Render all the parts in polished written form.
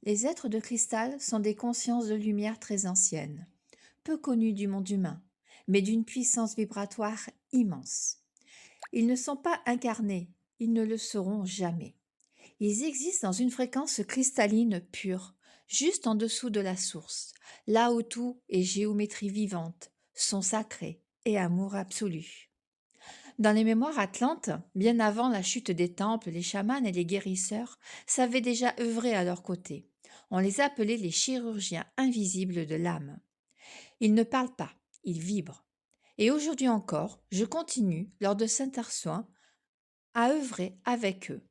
Les êtres de cristal sont des consciences de lumière très anciennes, peu connues du monde humain, mais d'une puissance vibratoire immense. Ils ne sont pas incarnés, ils ne le seront jamais. Ils existent dans une fréquence cristalline pure, juste en dessous de la source, là où tout est géométrie vivante, son sacré et amour absolu. Dans les mémoires atlantes, bien avant la chute des temples, les chamans et les guérisseurs savaient déjà œuvrer à leur côté. On les appelait les chirurgiens invisibles de l'âme. Ils ne parlent pas, ils vibrent. Et aujourd'hui encore, je continue, lors de Saint-Arsoin, à œuvrer avec eux,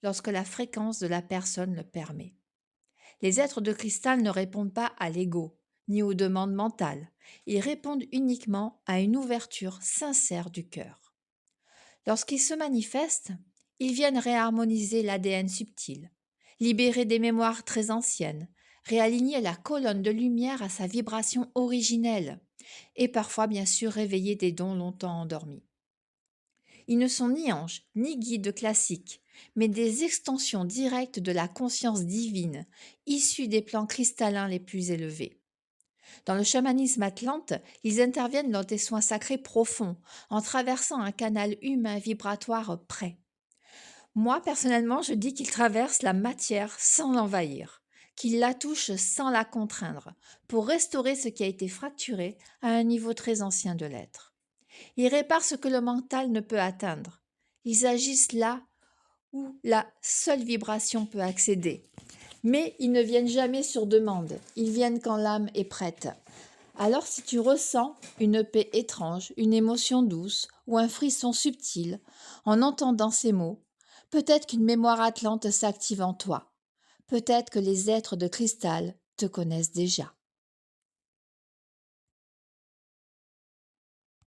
lorsque la fréquence de la personne le permet. Les êtres de cristal ne répondent pas à l'ego, ni aux demandes mentales. Ils répondent uniquement à une ouverture sincère du cœur. Lorsqu'ils se manifestent, ils viennent réharmoniser l'ADN subtil, libérer des mémoires très anciennes, réaligner la colonne de lumière à sa vibration originelle et parfois bien sûr réveiller des dons longtemps endormis. Ils ne sont ni anges ni guides classiques, mais des extensions directes de la conscience divine, issues des plans cristallins les plus élevés. Dans le chamanisme atlante, ils interviennent lors des soins sacrés profonds, en traversant un canal humain vibratoire près. Moi, personnellement, je dis qu'ils traversent la matière sans l'envahir, qu'ils la touchent sans la contraindre, pour restaurer ce qui a été fracturé à un niveau très ancien de l'être. Ils réparent ce que le mental ne peut atteindre. Ils agissent là où la seule vibration peut accéder. Mais ils ne viennent jamais sur demande, ils viennent quand l'âme est prête. Alors si tu ressens une paix étrange, une émotion douce ou un frisson subtil en entendant ces mots, peut-être qu'une mémoire atlante s'active en toi. Peut-être que les êtres de cristal te connaissent déjà.